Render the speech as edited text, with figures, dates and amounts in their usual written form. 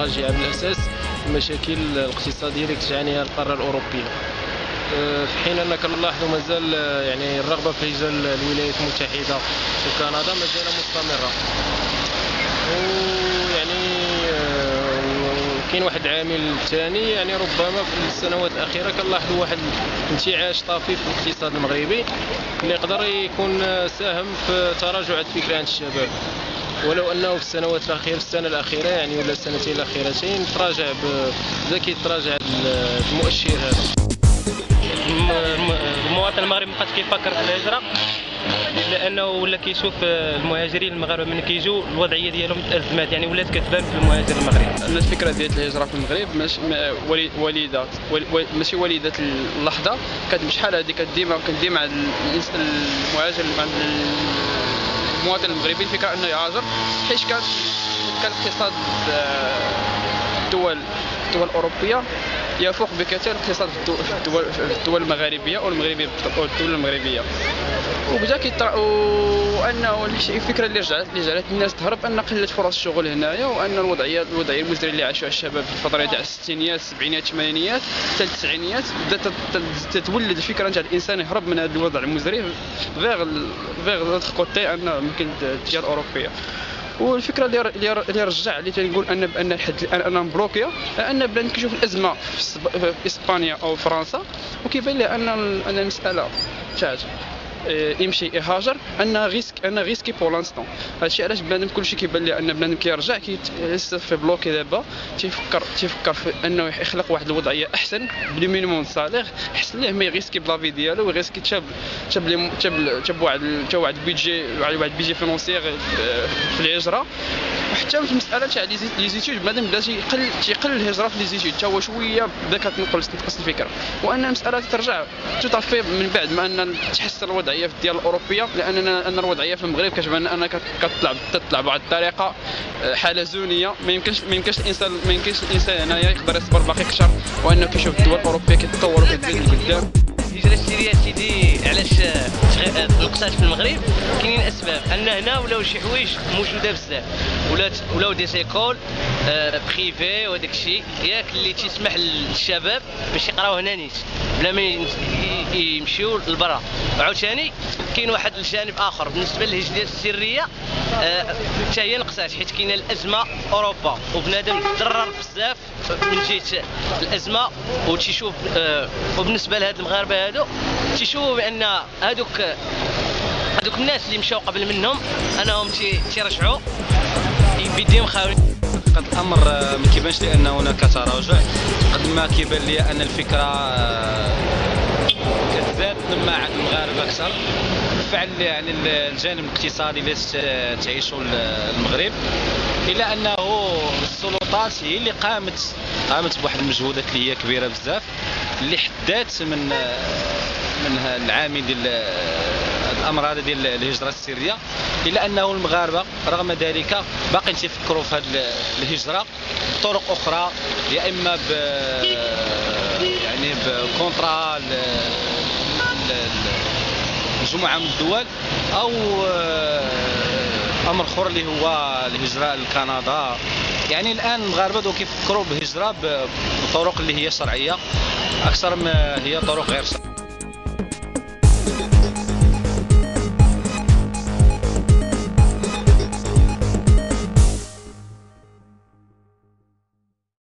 راجعة بالأساس المشاكل الاقتصادية اللي تعانيها القارة الأوروبية، في حين أن كنلاحظ مازال يعني الرغبة في هجرة الولايات المتحدة وكندا مازال مستمرة. ويعني كاين واحد العامل ثاني، يعني ربما في السنوات الأخيرة كنلاحظوا واحد انتعاش طفيف في الاقتصاد المغربي اللي يقدر يكون ساهم في تراجع الفكر عند الشباب، ولو انه في السنوات الاخيره، في السنه الاخيره يعني ولا السنتين الاخيرتين تراجع بدا كيتراجع المؤشر هذا. المواطن المغربي مابقاش كيفكر في الهجره، لانه ولا كيشوف المهاجرين المغاربه من كيجوا الوضعيه ديالهم تازمات، يعني ولات كتبان في المهاجر المغربي. ان الفكره ديال الهجره في المغرب ماشي وليده اللحظه، شحال هذه كدي مع المهاجر، مع المواطن المغربي الفكره انه يهاجر، حيت كان اقتصاد الدول الاوروبيه يفوق بكثير الاقتصاد الدول المغاربيه او المغربيه والدول المغربيه، وبدا وانه الفكره اللي جعلت الناس تهرب ان قله فرص الشغل هنايا، وان الوضعيه المزريه اللي عاشوها الشباب في الفتره تاع الستينيات السبعينات الثمانينات حتى التسعينيات بدات تتولد الفكره تاع الانسان يهرب من هذا الوضع المزري فيغ كوتي ان ممكن التجاره الاوروبيه. والفكره اللي رجع اللي تنقول بان لحد الان انا مبلوكيه، ان بلان كيشوف الازمه في اسبانيا او فرنسا، وكيبان لي ان المساله تاع يمشي يهاجر ان ريسكي بور لانستون. هادشي علاش بنادم كلشي كيبان لي ان بنادم كيرجع في بلوكي دابا، تيفكر في انه يخلق واحد الوضعيه احسن بلي مينيموم سالير، احسن ليه ما يغيسكي بلافي ديالو ويغيسكي تشاب واحد البيجي فينونسيير في الهجره. وحتى في المساله تاع لي زيتود بنادم بدا تيقل الهجره في لي زيتود، حتى هو شويه بدا كتنقص الفكره، وان المساله ترجع تطفي من بعد ما ان تحسن الوضعيه في الديار الاوروبيه، لان الوضعيه في المغرب كتبان انها كتطلع بواحد الطريقه حلزونيه. ما يمكنش الانسان هنايا يقدر يصبر باقي اكثر، وانه كيشوف الدول الاوروبيه كتطور وكتزيد لقدام. الهجره السريه سيدي علاش نقصات في المغرب؟ كاينين اسباب، ان هنا ولاو شي حوايج موجوده بزاف، ولاو دي سيكول بريفي وداك الشيء ياك اللي تيسمح للشباب باش يقراو هنا نيت بلا ما يمشيو لبرا. وعاوتاني كاين واحد الجانب اخر بالنسبه للهجره السريه حتى هي نقصات، حيت كاينه الازمه اوروبا وبنادم تضرر بزاف من جهه الازمه، وتيشوف وبالنسبه لهاد المغاربه هادو تيشوفوا بان هادوك الناس اللي مشاو قبل منهم انهم تيرجعوا بيديهم خاويين. قد الامر ما كيبانش لي ان هناك تراجع، قد ما كيبان لي ان الفكره كتزاد تنمى عند المغاربه اكثر. بالفعل يعني الجانب الاقتصادي اللي تعيشه المغرب، الا انه السلطات هي اللي قامت بواحد المجهودات اللي هي كبيره بزاف، اللي حدات من العامل ديال الامر هذا ديال الهجره السريه، الا انه المغاربه رغم ذلك باقيين تيفكروا في هذه الهجره بطرق اخرى، يا اما يعني بكونطرا مجموعه من الدول، او امر اخر اللي هو الهجره لكندا. يعني الان المغاربه دو كيفكروا بهجره بطرق اللي هي شرعيه اكثر ما هي طرق غير شرعيه.